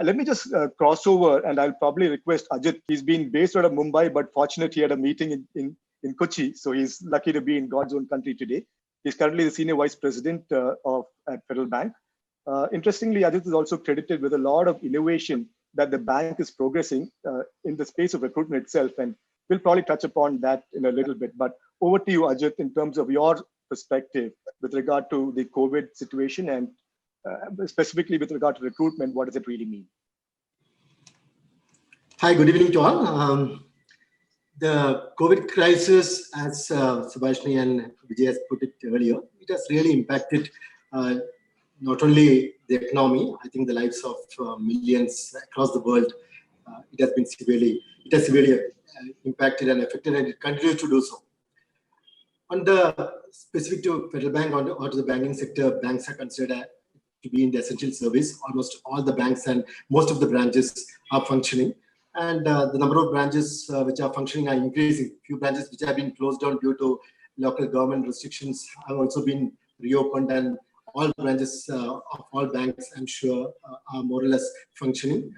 Let me just cross over, and I'll probably request Ajit. He's been based out of Mumbai, but fortunate he had a meeting in Kochi, so he's lucky to be in God's own country today. He's currently the Senior Vice President at Federal Bank. Interestingly, Ajit is also credited with a lot of innovation that the bank is progressing in the space of recruitment itself, and we'll probably touch upon that in a little bit. But over to you, Ajit, in terms of your perspective with regard to the COVID situation and specifically with regard to recruitment, what does it really mean? Hi, good evening to all. The COVID crisis, as Subhashini and Vijay has put it earlier, it has really impacted not only the economy, I think the lives of millions across the world. It has severely impacted and affected, and it continues to do so. On the specific to Federal Bank or to the banking sector, banks are considered to be in the essential service. Almost all the banks and most of the branches are functioning. And the number of branches which are functioning are increasing. Few branches which have been closed down due to local government restrictions have also been reopened, and all branches of all banks, I'm sure, are more or less functioning,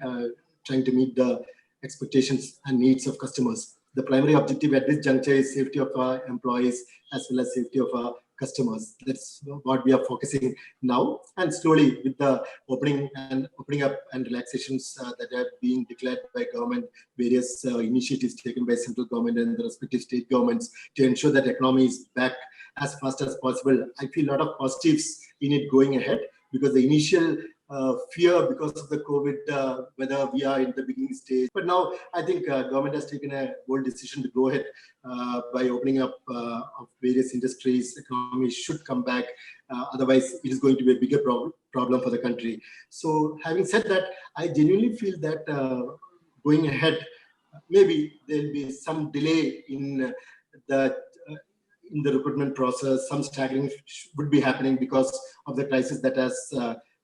trying to meet the expectations and needs of customers. The primary objective at this juncture is safety of our employees as well as safety of our customers. That's what we are focusing now. And slowly, with the opening up and relaxations that are being declared by government, various initiatives taken by central government and the respective state governments to ensure that the economy is back as fast as possible, I feel a lot of positives in it going ahead, because the initial fear because of the COVID, whether we are in the beginning stage. But now I think government has taken a bold decision to go ahead by opening up of various industries. Economy should come back. Otherwise, it is going to be a bigger problem for the country. So having said that, I genuinely feel that going ahead, maybe there will be some delay in the recruitment process. Some staggering would be happening because of the crisis that has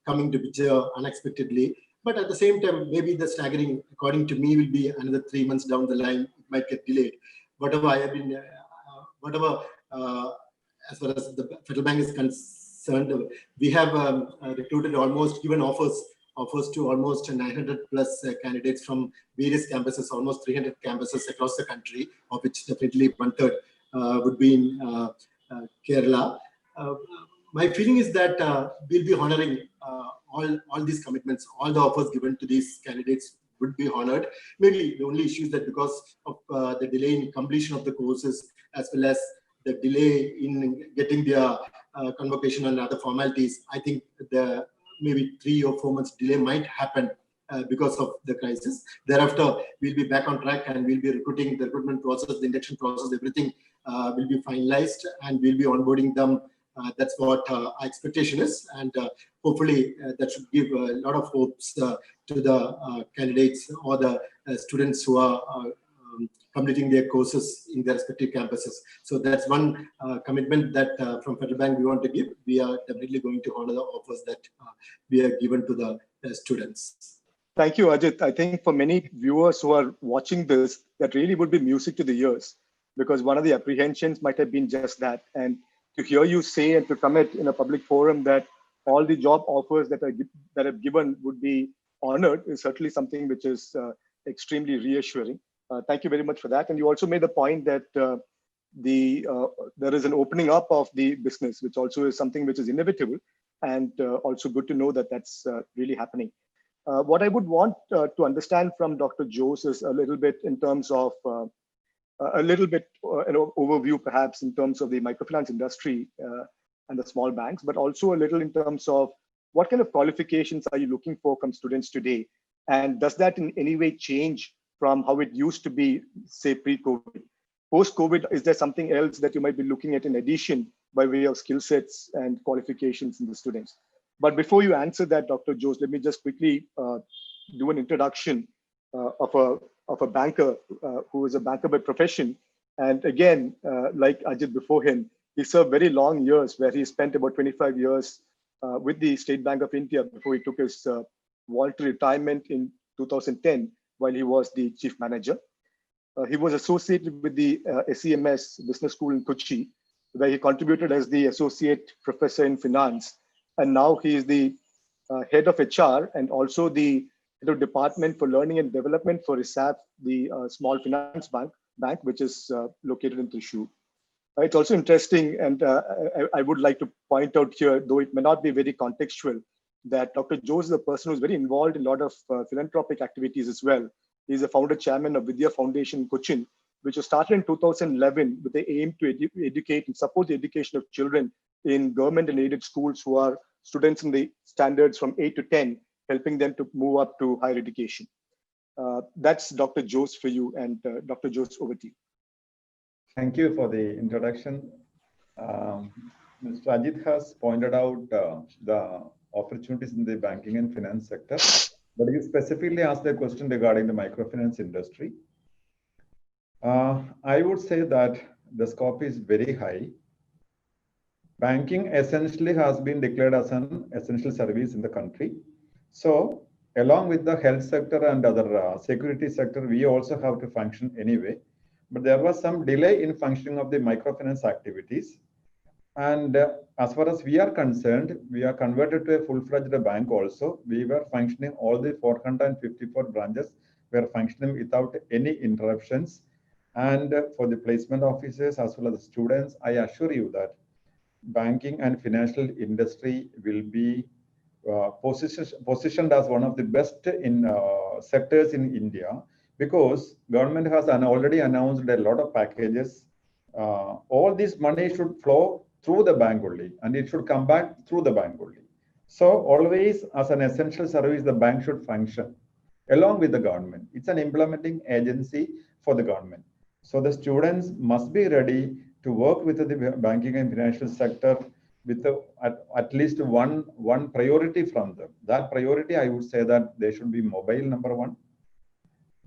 coming to picture unexpectedly. But at the same time, maybe the staggering, according to me, will be another 3 months down the line. It might get delayed. Whatever I have been, as far as the Federal Bank is concerned, we have recruited almost, given offers to almost 900 plus candidates from various campuses, almost 300 campuses across the country, of which definitely 1/3 would be in Kerala. My feeling is that we'll be honoring all these commitments. All the offers given to these candidates would be honored. Maybe the only issue is that because of the delay in completion of the courses, as well as the delay in getting their convocation and other formalities, I think the maybe 3 or 4 months delay might happen because of the crisis. Thereafter, we'll be back on track and we'll be recruiting. The recruitment process, the induction process, everything will be finalized, and we'll be onboarding them. That's what our expectation is, and hopefully that should give a lot of hopes to the candidates or the students who are completing their courses in their respective campuses. So that's one commitment that from Federal Bank we want to give. We are definitely going to honor the offers that we are given to the students. Thank you, Ajit. I think for many viewers who are watching this, that really would be music to the ears, because one of the apprehensions might have been just that. And to hear you say and to commit in a public forum that all the job offers that are given would be honored is certainly something which is extremely reassuring. Thank you very much for that. And you also made the point that there is an opening up of the business, which also is something which is inevitable, and also good to know that that's really happening. What I would want to understand from Dr. Jose is a little bit in terms of an overview, perhaps, in terms of the microfinance industry and the small banks, but also a little in terms of what kind of qualifications are you looking for from students today? And does that in any way change from how it used to be, say, pre-COVID? Post-COVID, is there something else that you might be looking at in addition by way of skill sets and qualifications in the students? But before you answer that, Dr. Jose, let me just quickly do an introduction of a banker who is a banker by profession. And again, like Ajit before him, he served very long years where he spent about 25 years with the State Bank of India before he took his voluntary retirement in 2010 while he was the chief manager. He was associated with the SEMS Business School in Kochi, where he contributed as the associate professor in finance. And now he is the head of HR and also the head of department for learning and development for ISAP, the small finance bank, which is located in Thrissur. It's also interesting, and I would like to point out here, though it may not be very contextual, that Dr. Jose is a person who's very involved in a lot of philanthropic activities as well. He's the founder chairman of Vidya Foundation Cochin, which was started in 2011 with the aim to educate and support the education of children in government and aided schools who are students in the standards from 8 to 10, helping them to move up to higher education. That's Dr. Jose for you, and Dr. Jose, over to you. Thank you for the introduction. Mr. Ajit has pointed out the opportunities in the banking and finance sector, but you specifically asked a question regarding the microfinance industry. I would say that the scope is very high. Banking essentially has been declared as an essential service in the country. So along with the health sector and other security sector, we also have to function anyway. But there was some delay in functioning of the microfinance activities. And as far as we are concerned, we are converted to a full-fledged bank also. We were functioning, all the 454 branches were functioning without any interruptions. And for the placement officers as well as the students, I assure you that banking and financial industry will be positioned as one of the best in sectors in India, because government has already announced a lot of packages. All this money should flow through the bank only, and it should come back through the bank only. So always as an essential service, the bank should function along with the government. It's an implementing agency for the government. So the students must be ready to work with the banking and financial sector with at least one priority from them. That priority, I would say that they should be mobile, number one.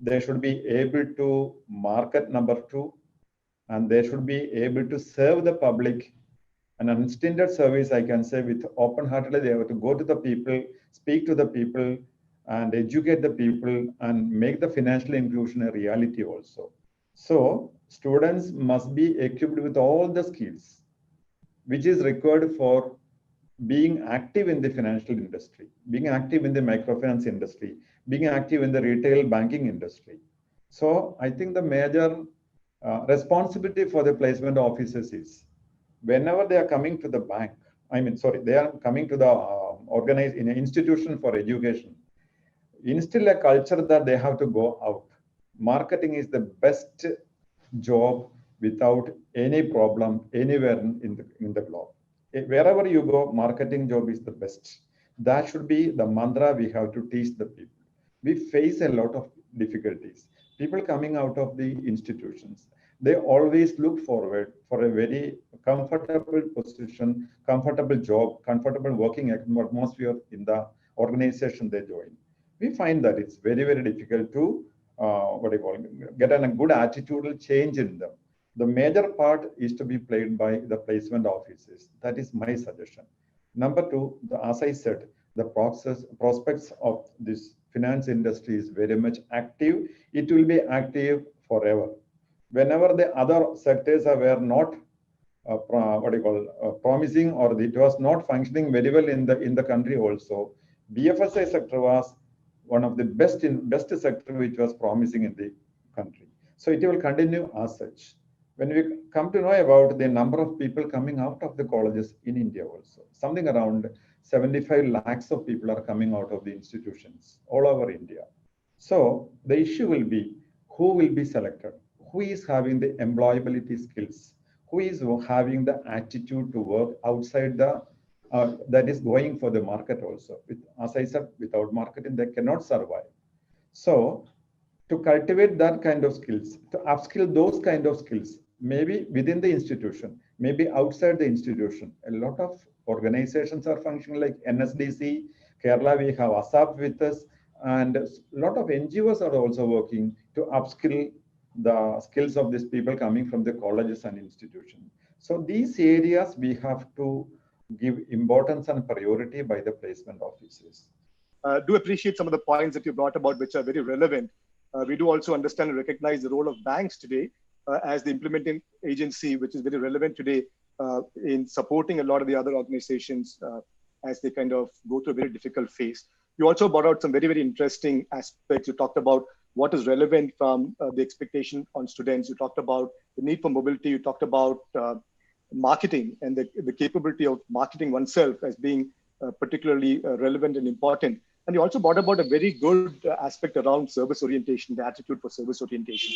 They should be able to market, number two, and they should be able to serve the public. An unstinted service, I can say, with open-heartedly, they have to go to the people, speak to the people, and educate the people, and make the financial inclusion a reality also. So students must be equipped with all the skills which is required for being active in the financial industry, being active in the microfinance industry, being active in the retail banking industry. So I think the major responsibility for the placement officers is, whenever they are coming to the bank, they are coming to the organized in an institution for education, instill a culture that they have to go out. Marketing is the best job without any problem anywhere in the globe. Wherever you go, marketing job is the best. That should be the mantra we have to teach the people. We face a lot of difficulties. People coming out of the institutions, they always look forward for a very comfortable position, comfortable job, comfortable working atmosphere in the organization they join. We find that it's very, very difficult to get a good attitudinal change in them. The major part is to be played by the placement officers. That is my suggestion. Number two, as I said, the prospects of this finance industry is very much active. It will be active forever. Whenever the other sectors were not promising, or it was not functioning very well in the country also, BFSI sector was one of the best sector which was promising in the country. So it will continue as such. When we come to know about the number of people coming out of the colleges in India also, something around 75 lakhs of people are coming out of the institutions all over India. So the issue will be, who will be selected? Who is having the employability skills? Who is having the attitude to work outside the that is going for the market also? As I said, without marketing, they cannot survive. So to cultivate that kind of skills, to upskill those kind of skills, maybe within the institution, maybe outside the institution, a lot of organizations are functioning like NSDC, Kerala, we have ASAP with us, and a lot of NGOs are also working to upskill the skills of these people coming from the colleges and institutions. So these areas we have to give importance and priority by the placement officers. Do appreciate some of the points that you brought about, which are very relevant. We do also understand and recognize the role of banks today as the implementing agency, which is very relevant today in supporting a lot of the other organizations as they kind of go through a very difficult phase. You also brought out some very, very interesting aspects. You talked about what is relevant from the expectation on students. You talked about the need for mobility. You talked about marketing and the capability of marketing oneself as being particularly relevant and important. And you also brought about a very good aspect around service orientation, the attitude for service orientation.